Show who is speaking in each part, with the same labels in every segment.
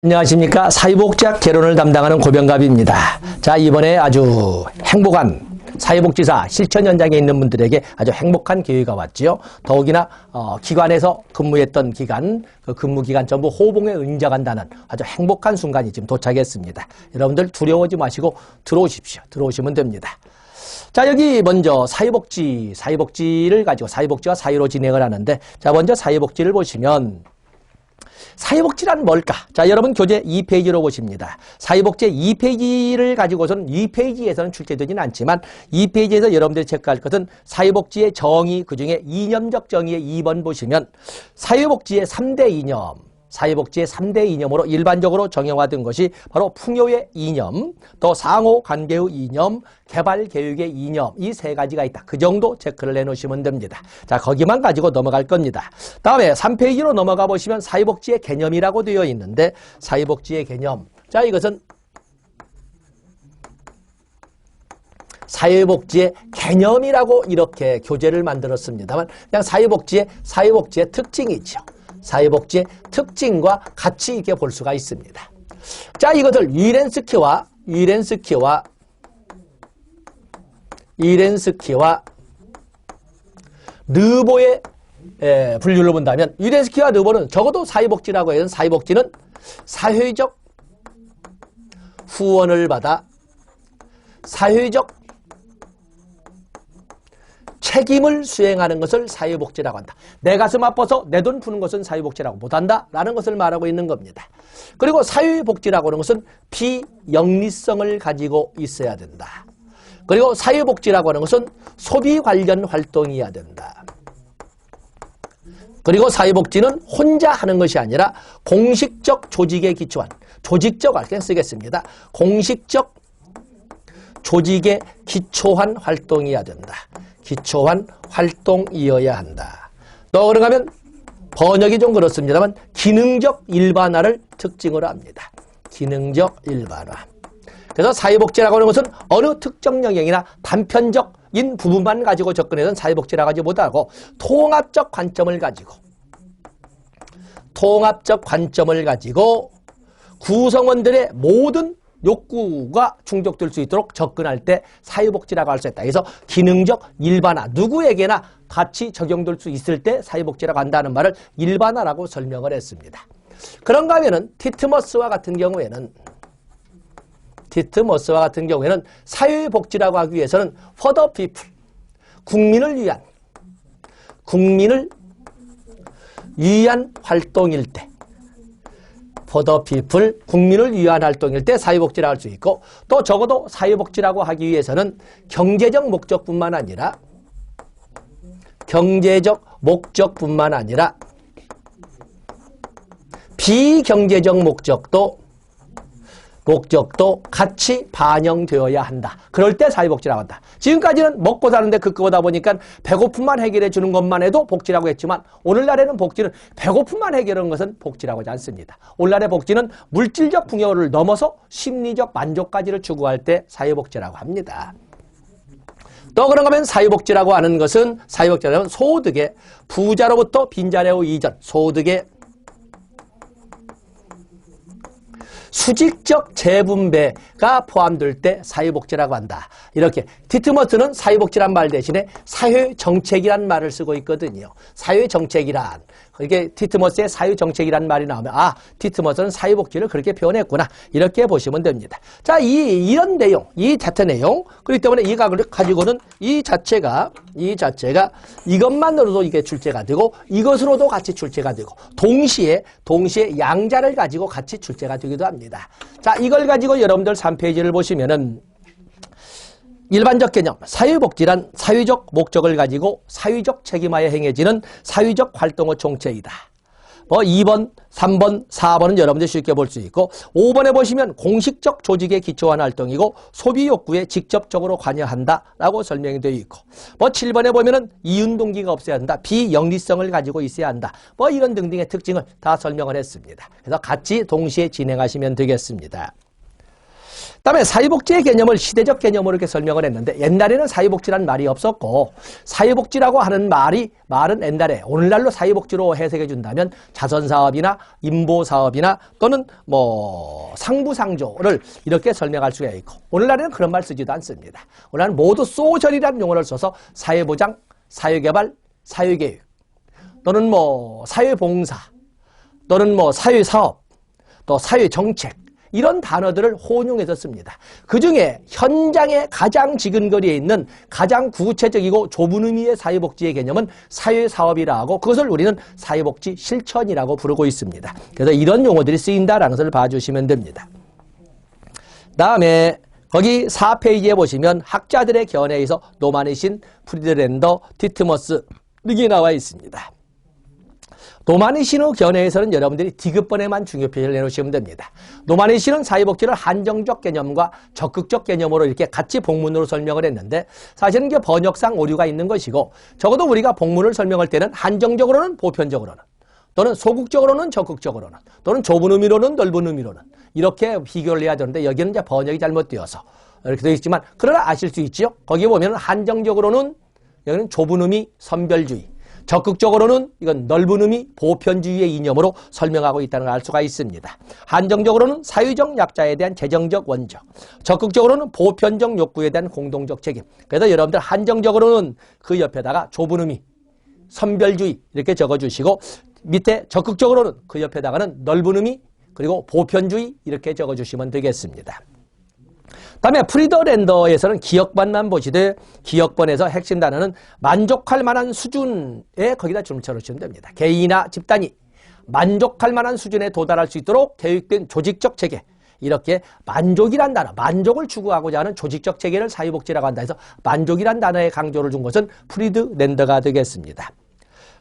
Speaker 1: 안녕하십니까. 사회복지학 개론을 담당하는 고병갑입니다. 자, 이번에 아주 행복한 사회복지사 실천 현장에 있는 분들에게 아주 행복한 기회가 왔지요. 더욱이나 기관에서 근무했던 기간, 그 근무 기간 전부 호봉에 응적한다는 아주 행복한 순간이 지금 도착했습니다. 여러분들 두려워하지 마시고 들어오십시오. 들어오시면 됩니다. 자, 여기 먼저 사회복지를 가지고 사회복지와 사회로 진행을 하는데, 자, 먼저 사회복지를 보시면 사회복지란 뭘까? 자, 여러분 교재 2페이지로 보십니다. 사회복지 2페이지를 가지고서는 2페이지에서는 출제되지는 않지만 2페이지에서 여러분들이 체크할 것은 사회복지의 정의, 그중에 이념적 정의의 2번 보시면 사회복지의 3대 이념, 사회복지의 3대 이념으로 일반적으로 정형화된 것이 바로 풍요의 이념, 또 상호관계의 이념, 개발교육의 이념, 이 세 가지가 있다. 그 정도 체크를 내놓으시면 됩니다. 자, 거기만 가지고 넘어갈 겁니다. 다음에 3페이지로 넘어가 보시면 사회복지의 개념이라고 되어 있는데, 사회복지의 개념. 자, 이것은 사회복지의 개념이라고 이렇게 교재를 만들었습니다만, 그냥 사회복지의 특징이죠. 사회복지의 특징과 같이 이렇게 볼 수가 있습니다. 자, 이것을 위렌스키와 르보의 분류를 본다면, 위렌스키와 르보는 적어도 사회복지라고 해서 사회복지는 사회적 후원을 받아 사회적 책임을 수행하는 것을 사회복지라고 한다. 내 가슴 아파서 내 돈 푸는 것은 사회복지라고 못한다 라는 것을 말하고 있는 겁니다. 그리고 사회복지라고 하는 것은 비영리성을 가지고 있어야 된다. 그리고 사회복지라고 하는 것은 소비 관련 활동이어야 된다. 그리고 사회복지는 혼자 하는 것이 아니라 공식적 조직에 기초한, 조직적 할게 쓰겠습니다. 공식적 조직에 기초한 활동이어야 된다. 기초한 활동이어야 한다. 또 그런가 하면 번역이 좀 그렇습니다만 기능적 일반화를 특징으로 합니다. 기능적 일반화. 그래서 사회복지라고 하는 것은 어느 특정 영역이나 단편적인 부분만 가지고 접근해서는 사회복지라고 하지 못하고 통합적 관점을 가지고 구성원들의 모든 욕구가 충족될 수 있도록 접근할 때 사회복지라고 할 수 있다. 그래서 기능적 일반화, 누구에게나 같이 적용될 수 있을 때 사회복지라고 한다는 말을 일반화라고 설명을 했습니다. 그런가 하면은 티트머스와 같은 경우에는 사회복지라고 하기 위해서는 for the people, 국민을 위한 활동일 때, for the people, 국민을 위한 활동일 때 사회복지라고 할 수 있고, 또 적어도 사회복지라고 하기 위해서는 경제적 목적뿐만 아니라 비경제적 목적도 같이 반영되어야 한다. 그럴 때 사회복지라고 한다. 지금까지는 먹고 사는데 그거다 보니까 배고픔만 해결해 주는 것만 해도 복지라고 했지만, 오늘날에는 복지는 배고픔만 해결하는 것은 복지라고 하지 않습니다. 오늘날의 복지는 물질적 풍요를 넘어서 심리적 만족까지를 추구할 때 사회복지라고 합니다. 또 그런가 하면 사회복지라고 하는 것은, 사회복지라는 소득의 부자로부터 빈자리로 이전, 소득의 수직적 재분배가 포함될 때 사회복지라고 한다. 이렇게 티트머스는 사회복지란 말 대신에 사회정책이란 말을 쓰고 있거든요. 사회정책이란, 이게 티트머스의 사회정책이란 말이 나오면, 아, 티트머스는 사회복지를 그렇게 표현했구나, 이렇게 보시면 됩니다. 자, 이런 내용, 이 자체 내용, 그렇기 때문에 이걸 가지고는 이 자체가 이것만으로도 이게 출제가 되고 이것으로도 같이 출제가 되고 동시에 양자를 가지고 같이 출제가 되기도 합니다. 자, 이걸 가지고 여러분들 3페이지를 보시면은 일반적 개념, 사회복지란 사회적 목적을 가지고 사회적 책임하에 행해지는 사회적 활동의 총체이다. 2번, 3번, 4번은 여러분들 쉽게 볼 수 있고, 5번에 보시면 공식적 조직에 기초한 활동이고 소비 욕구에 직접적으로 관여한다 라고 설명이 되어 있고, 7번에 보면은 이윤동기가 없어야 한다, 비영리성을 가지고 있어야 한다, 이런 등등의 특징을 다 설명을 했습니다. 그래서 같이 동시에 진행하시면 되겠습니다. 그다음에 사회복지의 개념을 시대적 개념으로 이렇게 설명을 했는데 옛날에는 사회복지라는 말이 없었고 사회복지라고 하는 말은 옛날에 오늘날로 사회복지로 해석해 준다면 자선사업이나 인보사업이나 또는 뭐 상부상조를 이렇게 설명할 수가 있고 오늘날에는 그런 말 쓰지도 않습니다. 오늘날은 모두 소셜이라는 용어를 써서 사회보장, 사회개발, 사회교육 또는 뭐 사회봉사 또는 뭐 사회사업 또 사회정책 이런 단어들을 혼용해서 씁니다. 그중에 현장에 가장 지근거리에 있는 가장 구체적이고 좁은 의미의 사회복지의 개념은 사회사업이라 하고 그것을 우리는 사회복지 실천이라고 부르고 있습니다. 그래서 이런 용어들이 쓰인다라는 것을 봐주시면 됩니다. 다음에 거기 4페이지에 보시면 학자들의 견해에서 노마니신, 프리드랜더, 티트머스 이게 나와 있습니다. 노마니신의 견해에서는 여러분들이 디귿번에만 중요 표시를 내놓으시면 됩니다. 노마니신은 사회복지를 한정적 개념과 적극적 개념으로 이렇게 같이 복문으로 설명을 했는데 사실은 이게 번역상 오류가 있는 것이고 적어도 우리가 복문을 설명할 때는 한정적으로는 보편적으로는 또는 소극적으로는 적극적으로는 또는 좁은 의미로는 넓은 의미로는 이렇게 비교를 해야 되는데 여기는 이제 번역이 잘못되어서 이렇게 되어 있지만 그러나 아실 수 있죠. 거기에 보면 한정적으로는 여기는 좁은 의미 선별주의 적극적으로는 이건 넓은 의미 보편주의의 이념으로 설명하고 있다는 걸 알 수가 있습니다. 한정적으로는 사회적 약자에 대한 재정적 원적, 적극적으로는 보편적 욕구에 대한 공동적 책임. 그래서 여러분들 한정적으로는 그 옆에다가 좁은 의미, 선별주의 이렇게 적어주시고 밑에 적극적으로는 그 옆에다가는 넓은 의미 그리고 보편주의 이렇게 적어주시면 되겠습니다. 다음에 프리드랜더에서는 기억반만 보시되 기억번에서 핵심 단어는 만족할 만한 수준에 거기다 줄쳐놓으시면 됩니다. 개인이나 집단이 만족할 만한 수준에 도달할 수 있도록 계획된 조직적 체계 이렇게 만족이란 단어, 만족을 추구하고자 하는 조직적 체계를 사회복지라고 한다 해서 만족이란 단어에 강조를 준 것은 프리드랜더가 되겠습니다.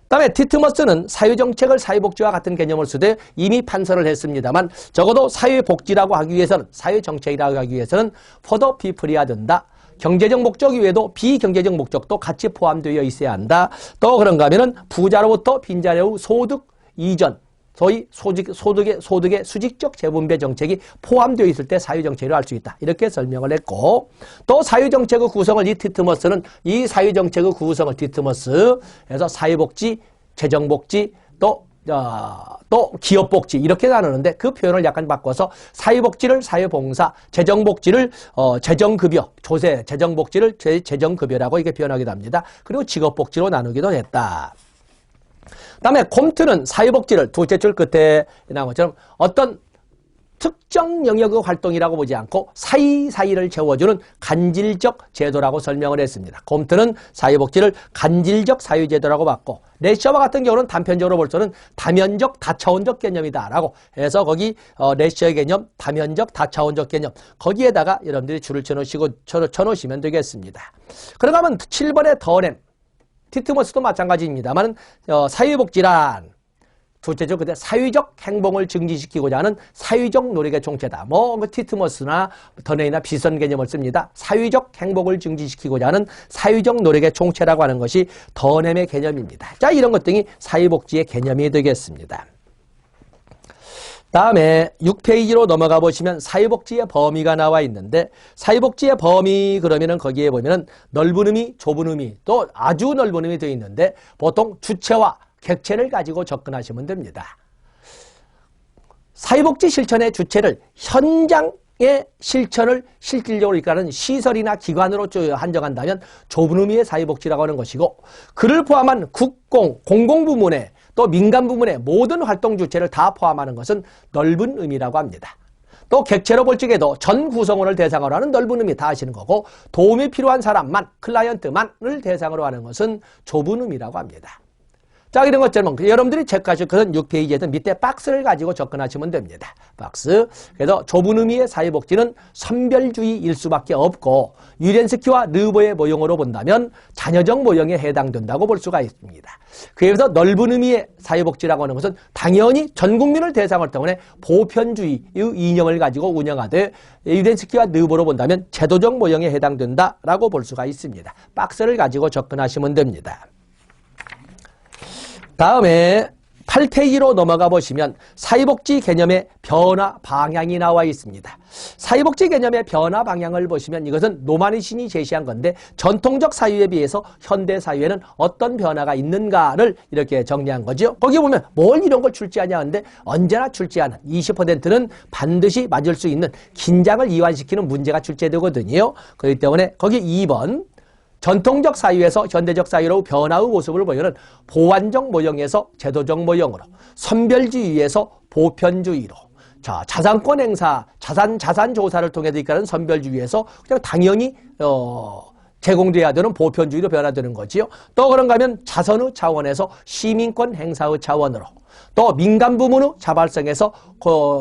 Speaker 1: 다음에 티트머스는 사회정책을 사회복지와 같은 개념을 쓰되 이미 판서를 했습니다만 적어도 사회복지라고 하기 위해서는 사회정책이라고 하기 위해서는 for the people이어야 된다. 경제적 목적 이외에도 비경제적 목적도 같이 포함되어 있어야 한다. 또 그런가 하면은 부자로부터 빈자의 소득 이전 소위 소득의 수직적 재분배 정책이 포함되어 있을 때 사회정책이라고 할 수 있다. 이렇게 설명을 했고 또 사회정책의 구성을 이 티트머스는 이 사회정책의 구성을 티트머스에서 사회복지, 재정복지 또 기업복지 이렇게 나누는데 그 표현을 약간 바꿔서 사회복지를 사회봉사, 재정복지를 재정급여, 조세, 재정복지를 재정급여라고 이렇게 표현하기도 합니다. 그리고 직업복지로 나누기도 했다. 다음에 콤트는 사회복지를 두째 줄 끝에 나온 것처럼 어떤 특정 영역의 활동이라고 보지 않고 사이사이를 채워주는 간질적 제도라고 설명을 했습니다. 콤트는 사회복지를 간질적 사회제도라고 봤고 레셔와 같은 경우는 단편적으로 볼 때는 다면적 다차원적 개념이다라고 해서 거기 레셔의 개념, 다면적 다차원적 개념 거기에다가 여러분들이 줄을 쳐놓으시면 되겠습니다. 그러다 보면 7번의 더냄 티트머스도 마찬가지입니다만 사회복지란 둘째죠. 그때 사회적 행복을 증진시키고자 하는 사회적 노력의 총체다. 티트머스나 더네이나 비슷한 개념을 씁니다. 사회적 행복을 증진시키고자 하는 사회적 노력의 총체라고 하는 것이 더넴의 개념입니다. 자, 이런 것 등이 사회복지의 개념이 되겠습니다. 다음에 6페이지로 넘어가 보시면 사회복지의 범위가 나와 있는데 사회복지의 범위 그러면은 거기에 보면은 넓은 의미, 좁은 의미 또 아주 넓은 의미 되어 있는데 보통 주체와 객체를 가지고 접근하시면 됩니다. 사회복지 실천의 주체를 현장의 실천을 실질적으로 이끌어가는 시설이나 기관으로 한정한다면 좁은 의미의 사회복지라고 하는 것이고 그를 포함한 공공부문의 또 민간 부문의 모든 활동 주체를 다 포함하는 것은 넓은 의미라고 합니다. 또 객체로 볼 적에도 전 구성원을 대상으로 하는 넓은 의미 다 아시는 거고 도움이 필요한 사람만, 클라이언트만을 대상으로 하는 것은 좁은 의미라고 합니다. 자, 이런 것처럼 여러분들이 체크하실 것은 6페이지에서 밑에 박스를 가지고 접근하시면 됩니다. 박스. 그래서 좁은 의미의 사회복지는 선별주의일 수밖에 없고 유렌스키와 르보의 모형으로 본다면 자녀적 모형에 해당된다고 볼 수가 있습니다. 그래서 넓은 의미의 사회복지라고 하는 것은 당연히 전 국민을 대상으로 때문에 보편주의의 이념을 가지고 운영하되 유렌스키와 르보로 본다면 제도적 모형에 해당된다라고 볼 수가 있습니다. 박스를 가지고 접근하시면 됩니다. 다음에 8페이지로 넘어가 보시면 사회복지 개념의 변화 방향이 나와 있습니다. 사회복지 개념의 변화 방향을 보시면 이것은 노만희신이 제시한 건데 전통적 사유에 비해서 현대 사유에는 어떤 변화가 있는가를 이렇게 정리한 거죠. 거기 보면 뭘 이런 걸 출제하냐 하는데 언제나 출제하는 20%는 반드시 맞을 수 있는 긴장을 이완시키는 문제가 출제되거든요. 그렇기 때문에 거기 2번 전통적 사유에서 현대적 사유로 변화의 모습을 보이는 보완적 모형에서 제도적 모형으로, 선별주의에서 보편주의로, 자, 자산권 행사, 자산 조사를 통해서 이끌어가는 선별주의에서 그냥 당연히 제공돼야 되는 보편주의로 변화되는 거지요. 또 그런가 하면 자선의 차원에서 시민권 행사의 차원으로, 또 민간 부문의 자발성에서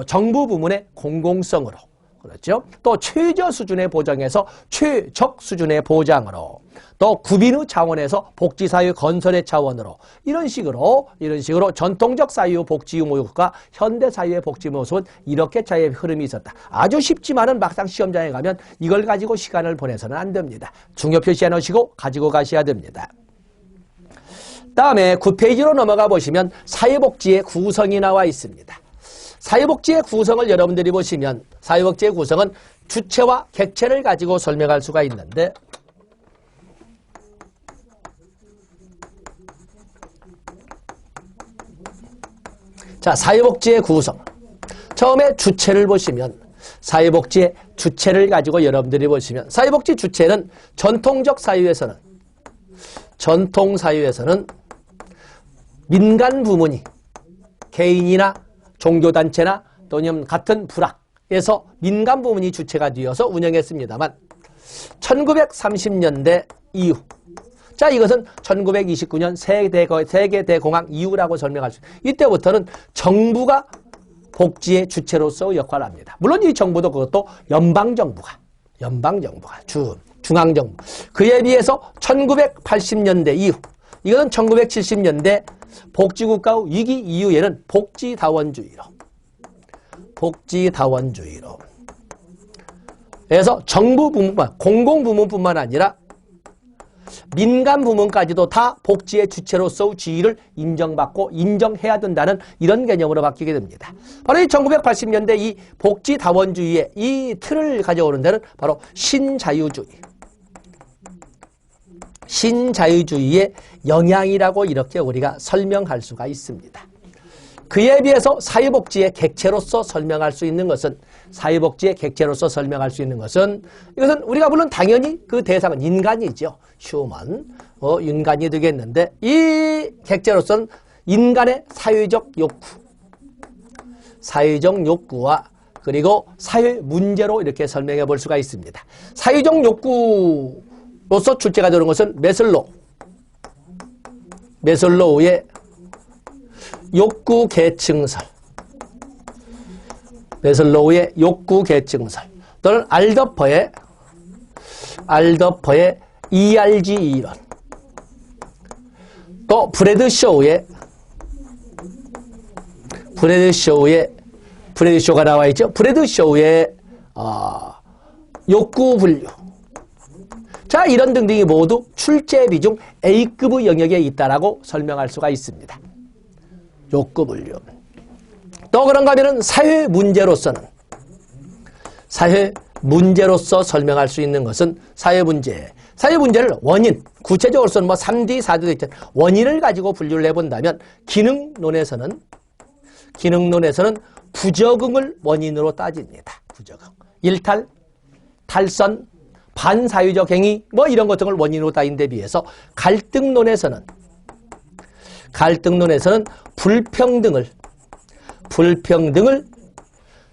Speaker 1: 정부 부문의 공공성으로, 그렇죠. 또 최저 수준의 보장에서 최적 수준의 보장으로, 또 구빈의 차원에서 복지사회 건설의 차원으로, 이런 식으로 전통적 사유의 복지의 모습과 현대 사유의 복지 모습은 이렇게 차이의 흐름이 있었다. 아주 쉽지만은 막상 시험장에 가면 이걸 가지고 시간을 보내서는 안 됩니다. 중요 표시해 놓으시고 가지고 가셔야 됩니다. 다음에 9페이지로 넘어가 보시면 사회복지의 구성이 나와 있습니다. 사회복지의 구성을 여러분들이 보시면 사회복지의 구성은 주체와 객체를 가지고 설명할 수가 있는데, 자, 사회복지의 구성. 처음에 주체를 보시면 사회복지의 주체를 가지고 여러분들이 보시면 사회복지 주체는 전통적 사유에서는 민간 부문이 개인이나 종교단체나 또는 같은 불학에서 민간 부문이 주체가 되어서 운영했습니다만 1930년대 이후, 자, 이것은 1929년 세계대공황 이후라고 설명할 수 있습니다. 이때부터는 정부가 복지의 주체로서 역할을 합니다. 물론 이 정부도 그것도 연방정부가 중앙정부. 그에 비해서 1980년대 이후, 이것은 1970년대 복지국가의 위기 이후에는 복지다원주의로 그래서 정부 부문만, 공공부문뿐만 아니라 민간 부문까지도 다 복지의 주체로서의 지위를 인정받고 인정해야 된다는 이런 개념으로 바뀌게 됩니다. 바로 이 1980년대 이 복지다원주의의 이 틀을 가져오는 데는 바로 신자유주의의 영향이라고 이렇게 우리가 설명할 수가 있습니다. 그에 비해서 사회복지의 객체로서 설명할 수 있는 것은 이것은 우리가 물론 당연히 그 대상은 인간이죠. 휴먼, 인간이 되겠는데 이 객체로서는 인간의 사회적 욕구와 그리고 사회 문제로 이렇게 설명해 볼 수가 있습니다. 사회적 욕구로서 출제가 되는 것은 메슬로우의 욕구 계층설 또는 알더퍼의 ERG 이론, 또 브래드쇼가 나와 있죠. 브래드쇼의 욕구 분류. 자, 이런 등등이 모두 출제 비중 A급의 영역에 있다라고 설명할 수가 있습니다. 욕구 분류. 또 그런가 하면은 사회 문제로서 설명할 수 있는 것은 사회 문제를 원인, 구체적으로서는 3D, 4D 있잖아요. 원인을 가지고 분류를 해본다면 기능론에서는 부적응을 원인으로 따집니다. 부적응. 일탈, 탈선, 반사유적 행위 이런 것 등을 원인으로 따진 데 비해서 갈등론에서는 불평등을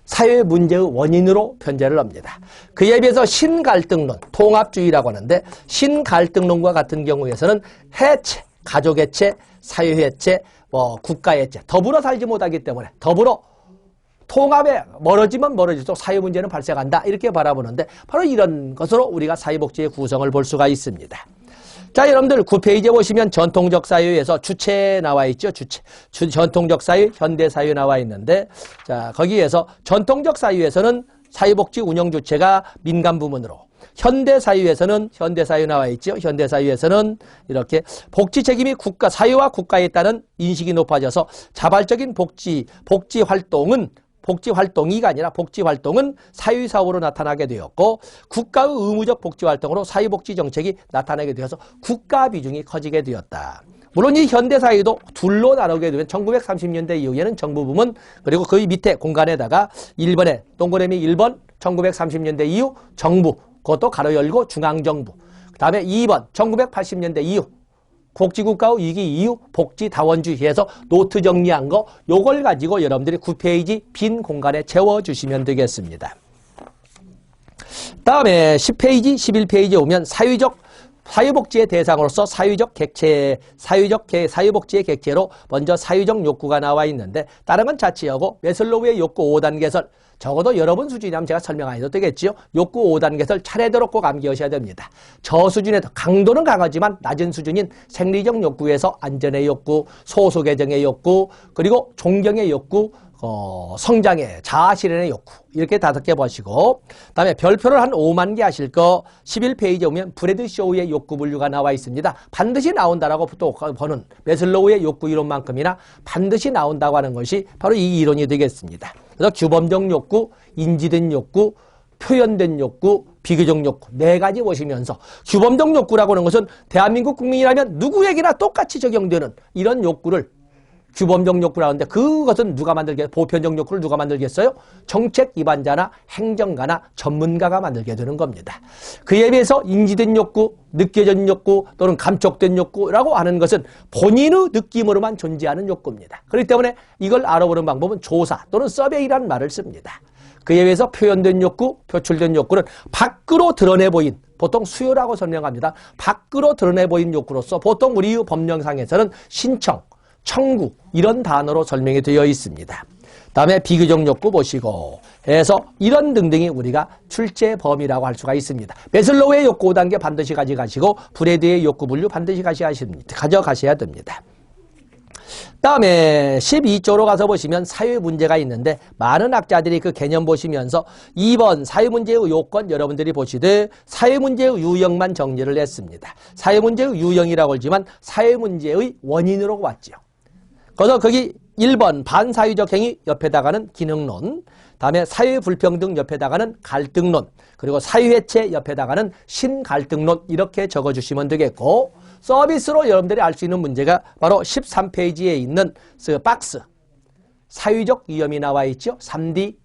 Speaker 1: 사회 문제의 원인으로 편제를 합니다. 그에 비해서 신갈등론, 통합주의라고 하는데 신갈등론과 같은 경우에서는 해체, 가족 해체, 사회 해체, 국가 해체, 더불어 살지 못하기 때문에 더불어 통합에 멀어지면 멀어질수록 사회 문제는 발생한다 이렇게 바라보는데 바로 이런 것으로 우리가 사회복지의 구성을 볼 수가 있습니다. 자, 여러분들 9페이지에 보시면 전통적 사유에서 주체 나와 있죠. 전통적 사유, 현대 사유 나와 있는데, 자, 거기에서 전통적 사유에서는 사회복지 운영 주체가 민간 부문으로, 현대사회에 나와 있죠. 현대사회에서는 이렇게 복지 책임이 사회와 국가에 따른 인식이 높아져서 자발적인 복지 활동이가 아니라 복지 활동은 사회사업으로 나타나게 되었고, 국가의 의무적 복지 활동으로 사회복지 정책이 나타나게 되어서 국가 비중이 커지게 되었다. 물론 이 현대사회도 둘로 나누게 되면 1930년대 이후에는 정부 부문, 그리고 거의 밑에 공간에다가 1번에 동그라미 1번 1930년대 이후 정부, 그것도 가로 열고 중앙정부. 그 다음에 2번 1980년대 이후 복지국가의 위기 이후 복지다원주의에서 노트 정리한 거, 요걸 가지고 여러분들이 9페이지 빈 공간에 채워주시면 되겠습니다. 다음에 10페이지, 11페이지에 오면 사회복지의 대상으로서 사회복지의 객체로 먼저 사회적 욕구가 나와 있는데, 다른 건 자치하고 매슬로우의 욕구 5단 개설, 적어도 여러분 수준이라면 제가 설명 안 해도 되겠지요. 욕구 5단 개설 차례대로 꼭 암기하셔야 됩니다. 저수준에도 강도는 강하지만 낮은 수준인 생리적 욕구에서 안전의 욕구, 소수개정의 욕구, 그리고 존경의 욕구, 성장의 자아실현의 욕구, 이렇게 5개 보시고, 다음에 별표를 한 5만 개 하실 거 11페이지에 오면 브래드쇼우의 욕구 분류가 나와 있습니다. 반드시 나온다라고 또 보는 매슬로우의 욕구 이론만큼이나 반드시 나온다고 하는 것이 바로 이 이론이 되겠습니다. 그래서 규범적 욕구, 인지된 욕구, 표현된 욕구, 비교적 욕구 4가지 보시면서, 규범적 욕구라고 하는 것은 대한민국 국민이라면 누구에게나 똑같이 적용되는 이런 욕구를 규범적 욕구라는데, 그것은 보편적 욕구를 누가 만들겠어요? 정책 기반자나 행정가나 전문가가 만들게 되는 겁니다. 그에 비해서 인지된 욕구, 느껴진 욕구 또는 감촉된 욕구라고 하는 것은 본인의 느낌으로만 존재하는 욕구입니다. 그렇기 때문에 이걸 알아보는 방법은 조사 또는 서베이라는 말을 씁니다. 그에 비해서 표현된 욕구, 표출된 욕구는 밖으로 드러내 보인, 보통 수요라고 설명합니다. 밖으로 드러내 보인 욕구로서 보통 우리 법령상에서는 신청, 청구 이런 단어로 설명이 되어 있습니다. 다음에 비교적 욕구 보시고 해서 이런 등등이 우리가 출제 범위라고 할 수가 있습니다. 매슬로우의 욕구 5단계 반드시 가져가시고 브래드의 욕구 분류 반드시 가져가셔야 됩니다. 다음에 12쪽으로 가서 보시면 사회 문제가 있는데, 많은 학자들이 그 개념 보시면서 2번 사회 문제의 요건 여러분들이 보시되 사회 문제의 유형만 정리를 했습니다. 사회 문제의 유형이라고 하지만 사회 문제의 원인으로 왔죠. 그래서 거기 1번 반사회적 행위 옆에다가는 기능론, 다음에 사회 불평등 옆에다가는 갈등론, 그리고 사회해체 옆에다가는 신갈등론, 이렇게 적어주시면 되겠고, 서비스로 여러분들이 알 수 있는 문제가 바로 13페이지에 있는 그 박스, 사회적 위험이 나와 있죠. 3D,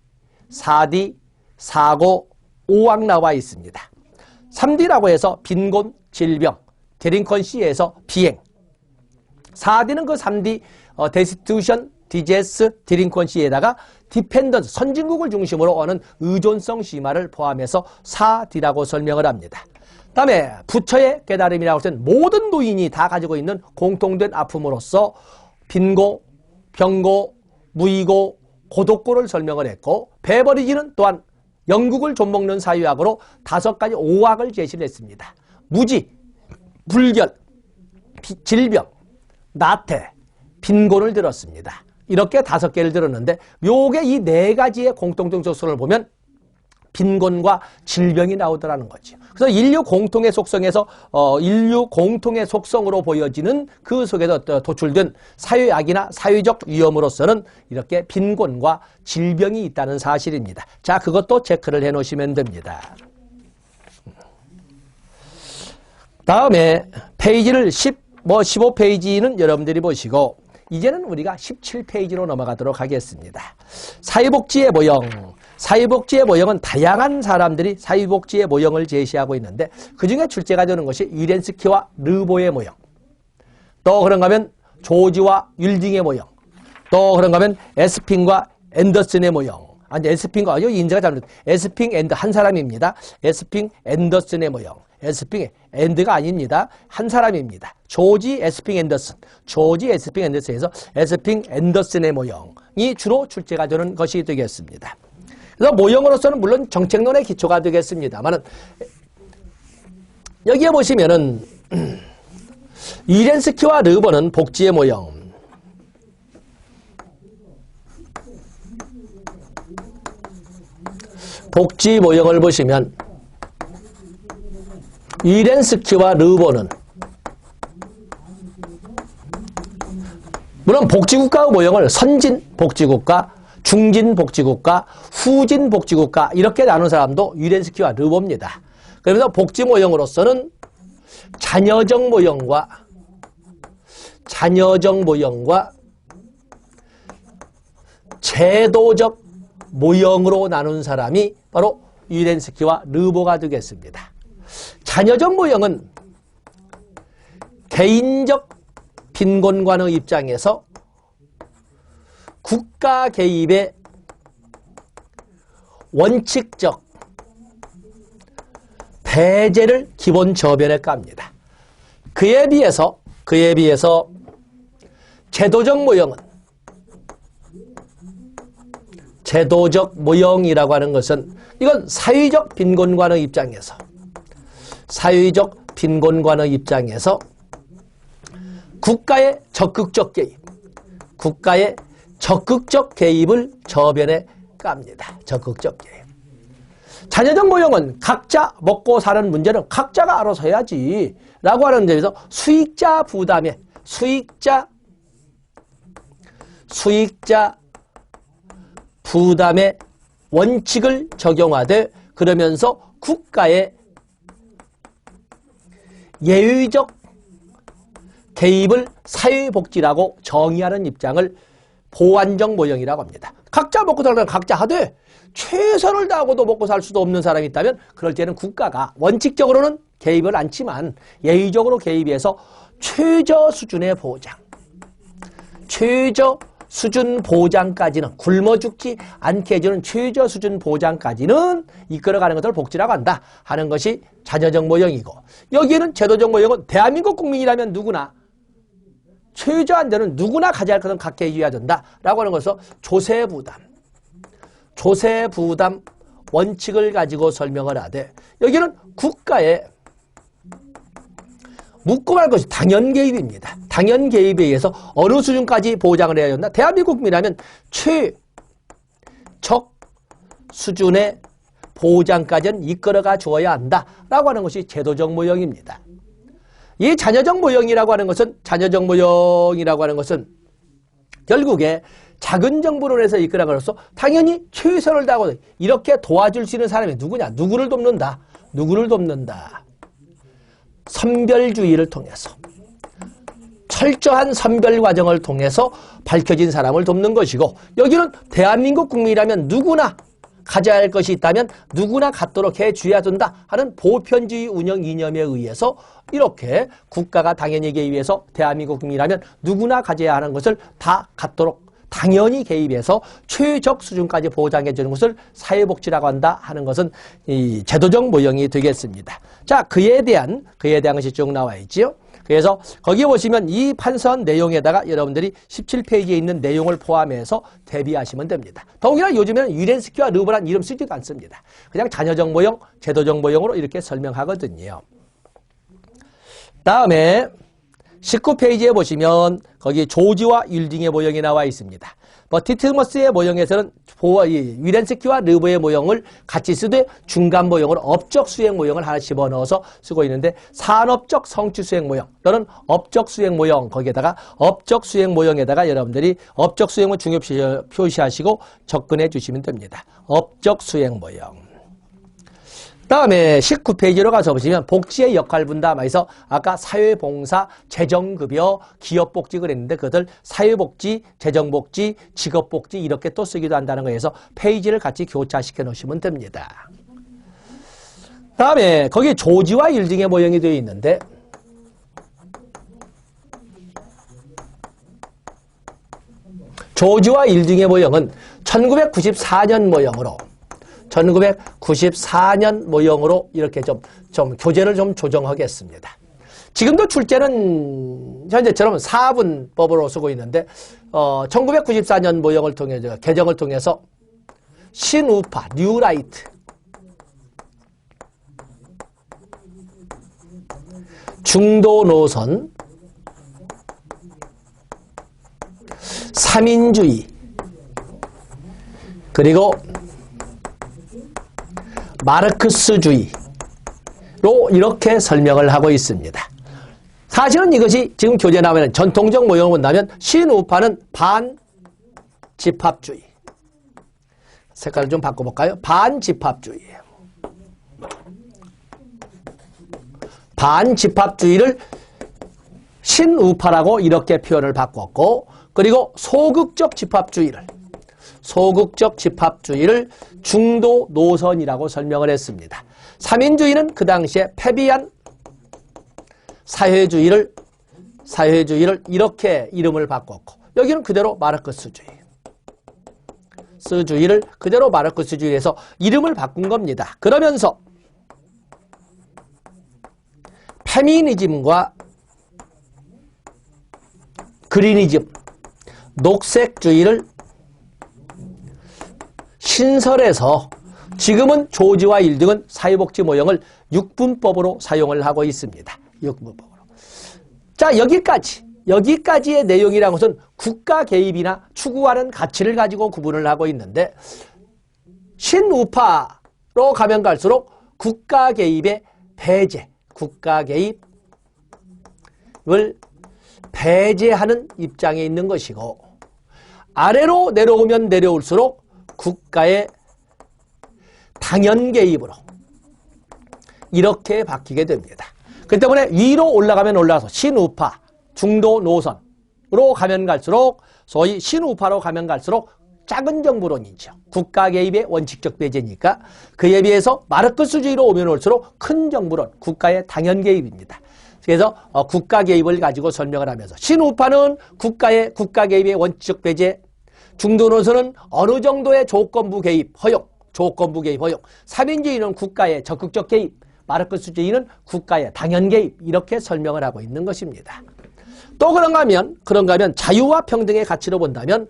Speaker 1: 4D, 사고, 5항 나와 있습니다. 3D라고 해서 빈곤, 질병, 데린컨시에서 비행, 4D는 그 3D 데스티튜션, 디제스, 디린컨시에다가 디펜던스, 선진국을 중심으로 하는 의존성 심화를 포함해서 4D라고 설명을 합니다. 다음에 부처의 깨달음이라고 할 때는 모든 노인이 다 가지고 있는 공통된 아픔으로서 빈고, 병고, 무의고, 고독고를 설명을 했고, 베버리지는 또한 영국을 좀먹는 사유학으로 5가지 5학을 제시를 했습니다. 무지, 불결, 질병, 나태, 빈곤을 들었습니다. 이렇게 5개를 들었는데, 요게 이 4가지의 공통적 속성을 보면 빈곤과 질병이 나오더라는 거죠. 그래서 인류 공통의 속성에서 인류 공통의 속성으로 보여지는 그 속에서 도출된 사회악이나 사회적 위험으로서는 이렇게 빈곤과 질병이 있다는 사실입니다. 자, 그것도 체크를 해 놓으시면 됩니다. 다음에 페이지를 15페이지는 여러분들이 보시고, 이제는 우리가 17페이지로 넘어가도록 하겠습니다. 사회복지의 모형. 사회복지의 모형은 다양한 사람들이 사회복지의 모형을 제시하고 있는데, 그중에 출제가 되는 것이 위렌스키와 르보의 모형, 또 그런가 하면 조지와 율딩의 모형, 또 그런가 하면 에스핑과 앤더슨의 모형. 아니, 에스핑과 인재가 잘못, 에스핑 앤드 한 사람입니다. 에스핑 앤더슨의 모형. 에스핑 앤드가 아닙니다. 한 사람입니다. 조지 에스핑 앤더슨. 조지 에스핑 앤더슨에서 에스핑 앤더슨의 모형이 주로 출제가 되는 것이 되겠습니다. 그래서 모형으로서는 물론 정책론의 기초가 되겠습니다만은, 여기에 보시면은 위렌스키와 르보는 복지의 모형, 복지 모형을 보시면 위렌스키와 르보는 물론 복지국가의 모형을 선진복지국가, 중진복지국가, 후진복지국가 이렇게 나눈 사람도 위렌스키와 르보입니다. 그러면서 복지 모형으로서는 자녀적 모형과 제도적 모형으로 나눈 사람이 바로 위렌스키와 르보가 되겠습니다. 자녀적 모형은 개인적 빈곤관의 입장에서 국가 개입의 원칙적 배제를 기본 저변에 깝니다. 그에 비해서 제도적 모형이라고 하는 것은 이건 사회적 빈곤관의 입장에서 국가의 적극적 개입을 저변에 깝니다. 적극적 개입. 자녀적 모형은 각자 먹고 사는 문제는 각자가 알아서 해야지 라고 하는 점에서 수익자 부담의 원칙을 적용하되 그러면서 국가의 예외적 개입을 사회복지라고 정의하는 입장을 보완적 모형이라고 합니다. 각자 먹고 살면 각자 하되 최선을 다하고도 먹고 살 수도 없는 사람이 있다면 그럴 때는 국가가 원칙적으로는 개입을 않지만 예의적으로 개입해서 최저 수준의 보장까지는 굶어 죽지 않게 해주는 최저 수준 보장까지는 이끌어가는 것을 복지라고 한다 하는 것이 자녀적 모형이고, 여기에는 제도적 모형은 대한민국 국민이라면 누구나 최저 안전은 누구나 가져야 할 것은 갖게 해줘야 된다라고 하는 것에서 조세부담 원칙을 가지고 설명을 하되, 여기는 국가의 묻고 말 것이 당연 개입입니다. 당연 개입에 의해서 어느 수준까지 보장을 해야 된다. 대한민국 국민이라면 최적 수준의 보장까지는 이끌어가 주어야 한다라고 하는 것이 제도적 모형입니다. 이 자녀적 모형이라고 하는 것은 결국에 작은 정부를 해서 이끌어가로서 당연히 최선을 다하고 이렇게 도와줄 수 있는 사람이 누구냐? 누구를 돕는다? 선별주의를 통해서, 철저한 선별 과정을 통해서 밝혀진 사람을 돕는 것이고, 여기는 대한민국 국민이라면 누구나 가져야 할 것이 있다면 누구나 갖도록 해줘야 된다 하는 보편주의 운영 이념에 의해서 이렇게 국가가 당연히 개입해서 대한민국 국민이라면 누구나 가져야 하는 것을 다 갖도록 당연히 개입해서 최적 수준까지 보장해 주는 것을 사회복지라고 한다 하는 것은 이 제도적 모형이 되겠습니다. 자, 그에 대한 것이 쭉 나와 있지요. 그래서 거기 보시면 이 판서한 내용에다가 여러분들이 17페이지에 있는 내용을 포함해서 대비하시면 됩니다. 더욱이나 요즘에는 위렌스키와 르보란 이름 쓰지도 않습니다. 그냥 자녀적 모형, 제도적 모형으로 이렇게 설명하거든요. 다음에 19페이지에 보시면 거기 조지와 율딩의 모형이 나와 있습니다. 티트머스의 모형에서는 위렌스키와 르보의 모형을 같이 쓰되 중간 모형으로 업적 수행 모형을 하나 집어넣어서 쓰고 있는데, 산업적 성취 수행 모형 또는 업적 수행 모형, 거기에다가 업적 수행 모형에다가 여러분들이 업적 수행을 중요 표시하시고 접근해 주시면 됩니다. 업적 수행 모형. 다음에 19페이지로 가서 보시면 복지의 역할 분담에서 아까 사회봉사, 재정급여, 기업복지 그랬는데 그것을 사회복지, 재정복지, 직업복지 이렇게 또 쓰기도 한다는 거에서 페이지를 같이 교차시켜 놓으시면 됩니다. 다음에 거기 조지와 율딩의 모형이 되어 있는데, 조지와 율딩의 모형은 1994년 모형으로 이렇게 좀 교재를 좀 조정하겠습니다. 지금도 출제는 현재처럼 4분법으로 쓰고 있는데 1994년 모형을 통해서 개정을 통해서 신우파, 뉴라이트, 중도 노선, 3인주의, 그리고 마르크스주의로 이렇게 설명을 하고 있습니다. 사실은 이것이 지금 교재에 나오는 전통적 모형을 본다면 신우파는 반집합주의. 색깔을 좀 바꿔볼까요? 반집합주의예요. 반집합주의를 신우파라고 이렇게 표현을 바꿨고, 그리고 소극적 집합주의를 중도 노선이라고 설명을 했습니다. 삼인주의는 그 당시에 패비한 사회주의를 이렇게 이름을 바꿨고, 여기는 그대로 마르크스주의를 그대로 마르크스주의에서 이름을 바꾼 겁니다. 그러면서 페미니즘과 그리니즘, 녹색주의를 신설해서 지금은 조지와 일 등은 사회복지 모형을 6분법으로 사용을 하고 있습니다. 6분법으로. 자, 여기까지의 내용이라는 것은 국가 개입이나 추구하는 가치를 가지고 구분을 하고 있는데, 신우파로 가면 갈수록 국가 개입의 배제, 국가 개입을 배제하는 입장에 있는 것이고, 아래로 내려오면 내려올수록 국가의 당연 개입으로 이렇게 바뀌게 됩니다. 그 때문에 위로 올라가면 올라가서 신우파, 중도 노선으로 가면 갈수록, 소위 신우파로 가면 갈수록 작은 정부론이죠. 국가 개입의 원칙적 배제니까 그에 비해서 마르크스주의로 오면 올수록 큰 정부론, 국가의 당연 개입입니다. 그래서 국가 개입을 가지고 설명을 하면서 신우파는 국가 개입의 원칙적 배제, 중도 노선은 어느 정도의 조건부 개입 허용, 삼인주의는 국가의 적극적 개입, 마르크스주의는 국가의 당연 개입, 이렇게 설명을 하고 있는 것입니다. 또 그런가 하면 자유와 평등의 가치로 본다면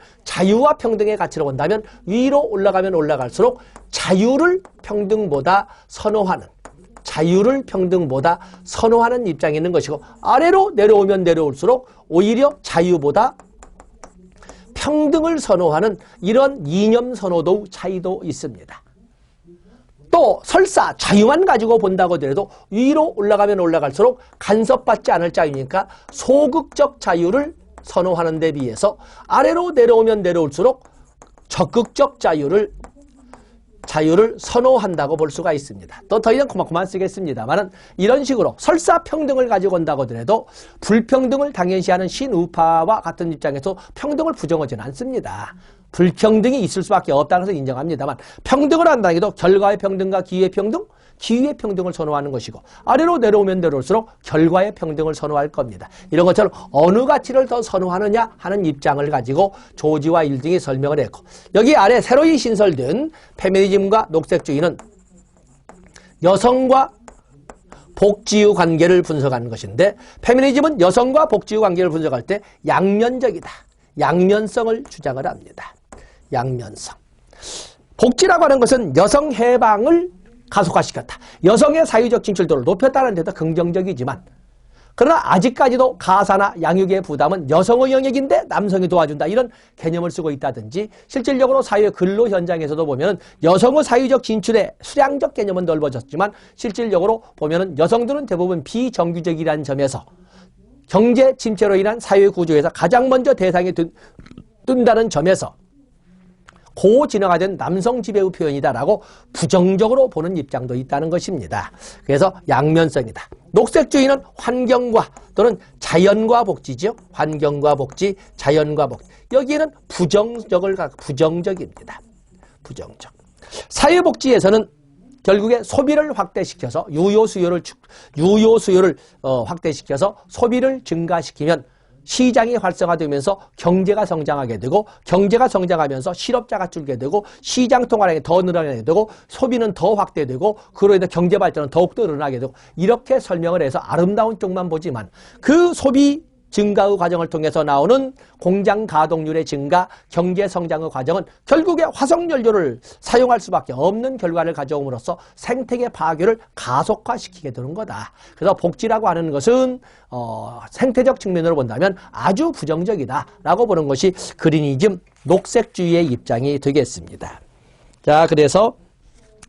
Speaker 1: 위로 올라가면 올라갈수록 자유를 평등보다 선호하는 입장에 있는 것이고, 아래로 내려오면 내려올수록 오히려 자유보다 평등을 선호하는 이런 이념 선호도 차이도 있습니다. 또 설사 자유만 가지고 본다고 하더라도 위로 올라가면 올라갈수록 간섭받지 않을 자유니까 소극적 자유를 선호하는 데 비해서 아래로 내려오면 내려올수록 적극적 자유를 선호한다고 볼 수가 있습니다. 또 더 이상 그만 쓰겠습니다만은, 이런 식으로 설사 평등을 가지고 온다고 하더라도 불평등을 당연시하는 신우파와 같은 입장에서 평등을 부정하지는 않습니다. 불평등이 있을 수밖에 없다는 것을 인정합니다만, 평등을 한다는 게도 결과의 평등과 기회의 평등을 선호하는 것이고, 아래로 내려오면 내려올수록 결과의 평등을 선호할 겁니다. 이런 것처럼 어느 가치를 더 선호하느냐 하는 입장을 가지고 조지와 일 등이 설명을 했고, 여기 아래 새로이 신설된 페미니즘과 녹색주의는 여성과 복지의 관계를 분석하는 것인데, 페미니즘은 여성과 복지의 관계를 분석할 때 양면적이다, 양면성을 주장을 합니다. 양면성. 복지라고 하는 것은 여성 해방을 가속화시켰다, 여성의 사회적 진출도를 높였다는 데도 긍정적이지만, 그러나 아직까지도 가사나 양육의 부담은 여성의 영역인데 남성이 도와준다, 이런 개념을 쓰고 있다든지, 실질적으로 사회 근로 현장에서도 보면 여성의 사회적 진출의 수량적 개념은 넓어졌지만 실질적으로 보면 여성들은 대부분 비정규직이라는 점에서 경제 침체로 인한 사회 구조에서 가장 먼저 대상에 든다는 점에서 고진화된 남성 지배의 표현이다라고 부정적으로 보는 입장도 있다는 것입니다. 그래서 양면성이다. 녹색주의는 환경과 또는 자연과 복지죠. 환경과 복지, 자연과 복지. 여기에는 부정적입니다. 부정적. 사회복지에서는 결국에 소비를 확대시켜서 유효 수요를 확대시켜서 소비를 증가시키면 시장이 활성화되면서 경제가 성장하게 되고, 경제가 성장하면서 실업자가 줄게 되고, 시장 통화량이 더 늘어나게 되고, 소비는 더 확대되고, 그로 인해 경제 발전은 더욱더 일어나게 되고, 이렇게 설명을 해서 아름다운 쪽만 보지만 그 소비 증가의 과정을 통해서 나오는 공장 가동률의 증가, 경제 성장의 과정은 결국에 화석연료를 사용할 수밖에 없는 결과를 가져옴으로써 생태계 파괴를 가속화시키게 되는 거다. 그래서 복지라고 하는 것은 생태적 측면으로 본다면 아주 부정적이다라고 보는 것이 그리니즘, 녹색주의의 입장이 되겠습니다. 자, 그래서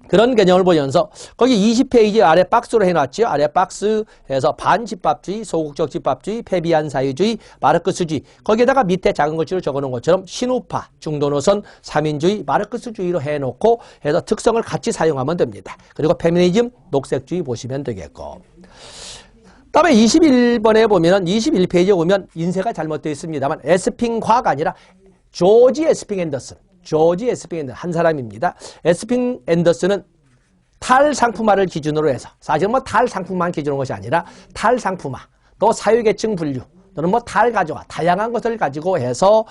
Speaker 1: 그런 개념을 보면서 거기 20페이지 아래 박스로 해놨죠. 아래 박스에서 반집합주의, 소극적 집합주의, 패비한 사유주의, 마르크스주의 거기에다가 밑에 작은 글씨로 적어놓은 것처럼 신우파, 중도노선, 삼인주의, 마르크스주의로 해놓고 해서 특성을 같이 사용하면 됩니다. 그리고 페미니즘, 녹색주의 보시면 되겠고 다음에 21번에 보면은 21페이지에 보면 인쇄가 잘못되어 있습니다만 에스핑과가 아니라 조지 에스핑 앤더슨 조지 에스핑 앤더슨 한 사람입니다. 에스핑 앤더슨은 탈상품화를 기준으로 해서 사실은 뭐 탈상품화만 기준으로 한 것이 아니라 탈상품화 또 사회계층 분류 또는 뭐 탈가족화 다양한 것을 가지고 해서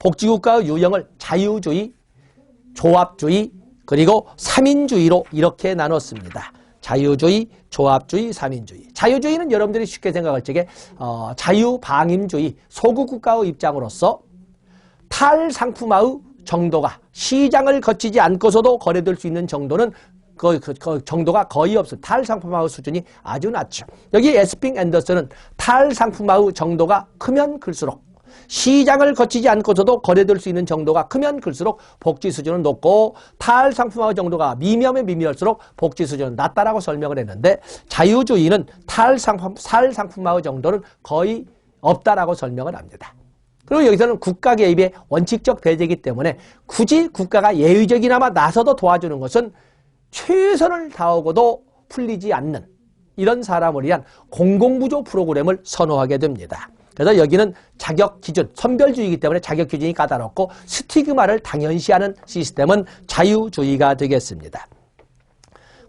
Speaker 1: 복지국가의 유형을 자유주의, 조합주의 그리고 삼인주의로 이렇게 나눴습니다. 자유주의, 조합주의, 삼인주의. 자유주의는 여러분들이 쉽게 생각할 적에 자유방임주의, 소극국가의 입장으로서 탈상품화의 정도가 시장을 거치지 않고서도 거래될 수 있는 정도는 그 정도가 거의 없어요. 탈상품화의 수준이 아주 낮죠. 여기 에스핑 앤더슨은 탈상품화의 정도가 크면 클수록 시장을 거치지 않고서도 거래될 수 있는 정도가 크면 클수록 복지 수준은 높고 탈상품화 정도가 미미하면 미미할수록 복지 수준은 낮다라고 설명을 했는데 자유주의는 탈상품화의 정도는 거의 없다라고 설명을 합니다. 그리고 여기서는 국가 개입의 원칙적 배제이기 때문에 굳이 국가가 예외적이나마 나서도 도와주는 것은 최선을 다하고도 풀리지 않는 이런 사람을 위한 공공부조 프로그램을 선호하게 됩니다. 그래서 여기는 자격 기준, 선별주의이기 때문에 자격 기준이 까다롭고 스티그마를 당연시하는 시스템은 자유주의가 되겠습니다.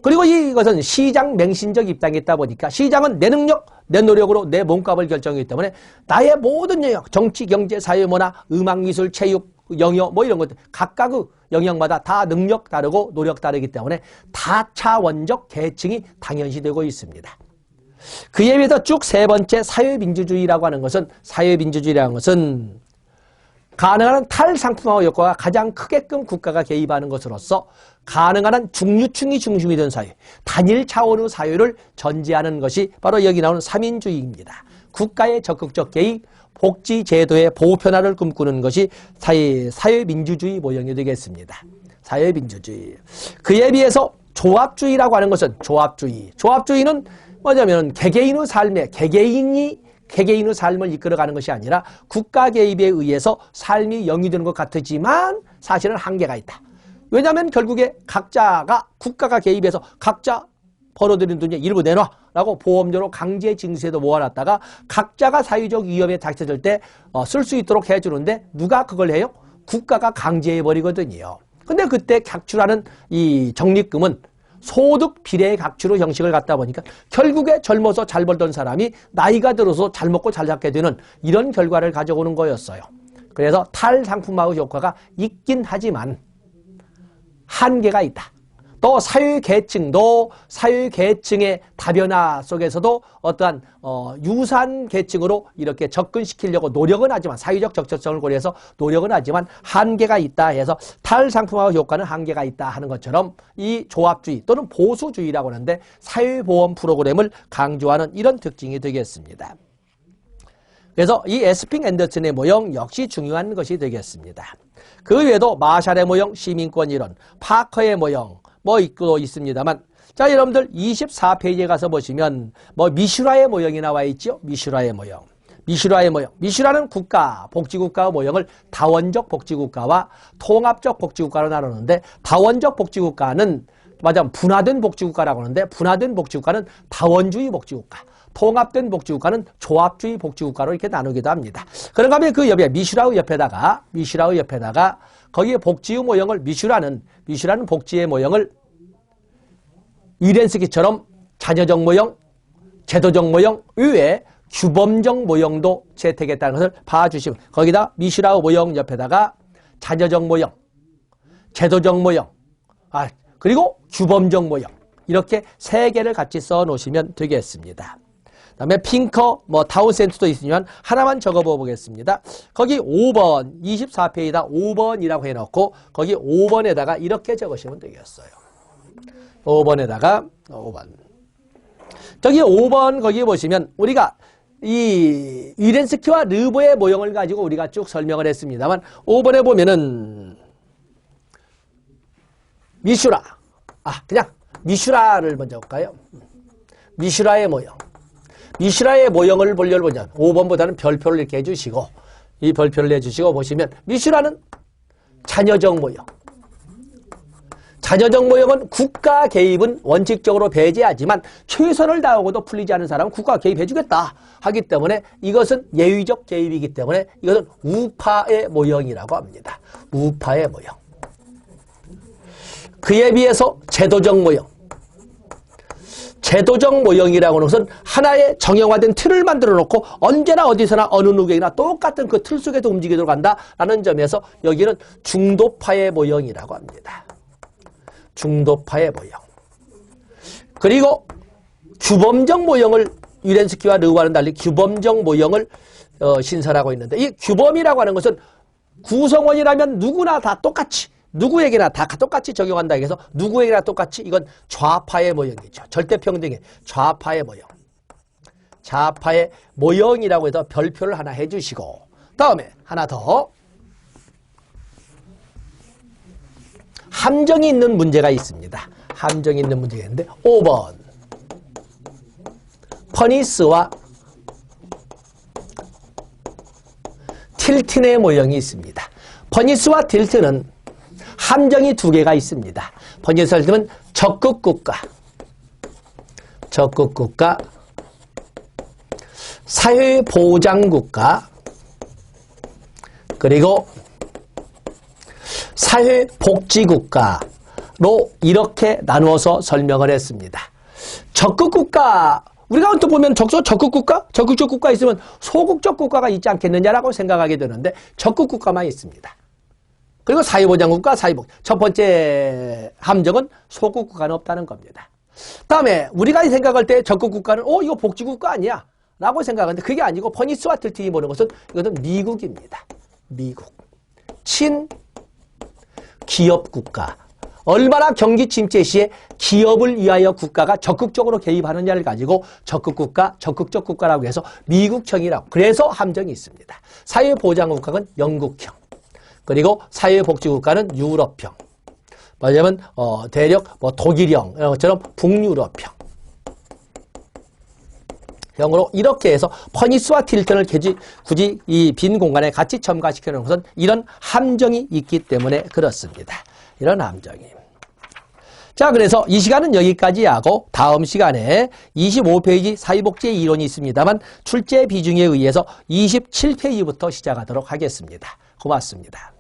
Speaker 1: 그리고 이것은 시장 맹신적 입장에 있다 보니까 시장은 내 능력, 내 노력으로 내 몸값을 결정하기 때문에 나의 모든 영역, 정치, 경제, 사회, 문화, 음악, 미술, 체육, 영역 뭐 이런 것들 각각의 영역마다 다 능력 다르고 노력 다르기 때문에 다차원적 계층이 당연시되고 있습니다. 그에 비해서 쭉 세 번째 사회민주주의라고 하는 것은 가능한 한 탈상품화 효과가 가장 크게끔 국가가 개입하는 것으로서 가능한 한 중류층이 중심이 된 사회, 단일 차원의 사회를 전제하는 것이 바로 여기 나오는 삼인주의입니다. 국가의 적극적 개입, 복지 제도의 보호 변화를 꿈꾸는 것이 사회민주주의 모형이 되겠습니다. 사회민주주의. 그에 비해서 조합주의라고 하는 것은 조합주의는 뭐냐면 개개인의 삶을 이끌어가는 것이 아니라 국가 개입에 의해서 삶이 영위되는 것 같지만 사실은 한계가 있다. 왜냐하면 결국에 국가가 개입해서 각자 벌어들인 돈이 일부 내놔라고 보험료로 강제 징수해도 모아놨다가 각자가 사회적 위험에 닥쳐질 때 쓸 수 있도록 해주는데 누가 그걸 해요? 국가가 강제해버리거든요. 근데 그때 각출하는 이 적립금은 소득 비례 각출의 형식을 갖다 보니까 결국에 젊어서 잘 벌던 사람이 나이가 들어서 잘 먹고 잘 살게 되는 이런 결과를 가져오는 거였어요. 그래서 탈상품화의 효과가 있긴 하지만 한계가 있다. 또 사회계층도 사회계층의 다변화 속에서도 어떠한 유사한 계층으로 이렇게 접근시키려고 노력은 하지만 사회적 적절성을 고려해서 노력은 하지만 한계가 있다 해서 탈상품화 효과는 한계가 있다 하는 것처럼 이 조합주의 또는 보수주의라고 하는데 사회보험 프로그램을 강조하는 이런 특징이 되겠습니다. 그래서 이 에스핑 앤더슨의 모형 역시 중요한 것이 되겠습니다. 그 외에도 마샬의 모형, 시민권 이론, 파커의 모형 뭐 있습니다만 자 여러분들 24페이지에 가서 보시면 미슈라의 모형이 나와 있죠. 미슈라의 모형. 미슈라는 국가, 복지국가의 모형을 다원적 복지국가와 통합적 복지국가로 나누는데 다원적 복지국가는 분화된 복지국가라고 하는데 분화된 복지국가는 다원주의 복지국가, 통합된 복지국가는 조합주의 복지국가로 이렇게 나누기도 합니다. 그런가 하면 그 옆에 미슈라의 옆에다가 거기에 복지의 모형을 미슈라는 복지의 모형을 위렌스키처럼 자녀적 모형, 제도적 모형 외에 규범적 모형도 채택했다는 것을 봐주시면 거기다 미슈라의 모형 옆에다가 자녀적 모형, 제도적 모형, 그리고 규범적 모형 이렇게 세 개를 같이 써 놓으시면 되겠습니다. 그다음에 핑커, 타운센트도 있으면 하나만 적어보 보겠습니다. 거기 5번, 24페이지다 5번이라고 해놓고 거기 5번에다가 이렇게 적으시면 되겠어요. 5번에다가 5번. 저기 5번 거기 보시면 우리가 이 위렌스키와 르보의 모형을 가지고 우리가 쭉 설명을 했습니다만 5번에 보면은 미슈라, 그냥 미슈라를 먼저 볼까요? 미슈라의 모형. 미슈라의 모형을 보려면 5번보다는 별표를 이렇게 해주시고, 이 별표를 내주시고 보시면, 미슈라는 자녀적 모형. 자녀적 모형은 국가 개입은 원칙적으로 배제하지만 최선을 다하고도 풀리지 않은 사람은 국가가 개입해주겠다 하기 때문에 이것은 예의적 개입이기 때문에 이것은 우파의 모형이라고 합니다. 우파의 모형. 그에 비해서 제도적 모형. 제도적 모형이라고 하는 것은 하나의 정형화된 틀을 만들어 놓고 언제나 어디서나 어느 누구에게나 똑같은 그 틀 속에서 움직이도록 한다라는 점에서 여기는 중도파의 모형이라고 합니다. 중도파의 모형. 그리고 규범적 모형을 위렌스키와 르와는 달리 규범적 모형을 신설하고 있는데 이 규범이라고 하는 것은 구성원이라면 누구나 다 똑같이 누구에게나 다 똑같이 적용한다 해서 누구에게나 똑같이 이건 좌파의 모형이죠. 절대평등의 좌파의 모형. 좌파의 모형이라고 해서 별표를 하나 해주시고 다음에 하나 더 함정이 있는 문제가 있습니다. 함정이 있는 문제가 있는데 5번 퍼니스와 틸튼의 모형이 있습니다. 퍼니스와 틸튼은 함정이 두 개가 있습니다. 퍼니스와 틸튼은 적극국가, 사회보장국가, 그리고 사회복지국가로 이렇게 나누어서 설명을 했습니다. 적극국가, 우리가 또 보면 적극국가? 적극적 국가 있으면 소극적 국가가 있지 않겠느냐라고 생각하게 되는데 적극국가만 있습니다. 그리고 사회보장국가, 첫 번째 함정은 소극국가는 없다는 겁니다. 다음에 우리가 생각할 때 적극국가는 이거 복지국가 아니야? 라고 생각하는데 그게 아니고 퍼니스와 틸튼이 보는 것은 이것은 미국입니다. 미국. 기업국가. 얼마나 경기 침체 시에 기업을 위하여 국가가 적극적으로 개입하느냐를 가지고 적극국가, 적극적 국가라고 해서 미국형이라고. 그래서 함정이 있습니다. 사회보장국가는 영국형. 그리고 사회복지국가는 유럽형. 뭐냐면 대략 독일형, 이런 것처럼 북유럽형. 형으로 이렇게 해서 퍼니스와 틸튼을 굳이 이 빈 공간에 같이 첨가시켜 놓은 것은 이런 함정이 있기 때문에 그렇습니다. 이런 함정이. 자, 그래서 이 시간은 여기까지 하고 다음 시간에 25페이지 사회복지의 이론이 있습니다만 출제 비중에 의해서 27페이지부터 시작하도록 하겠습니다. 고맙습니다.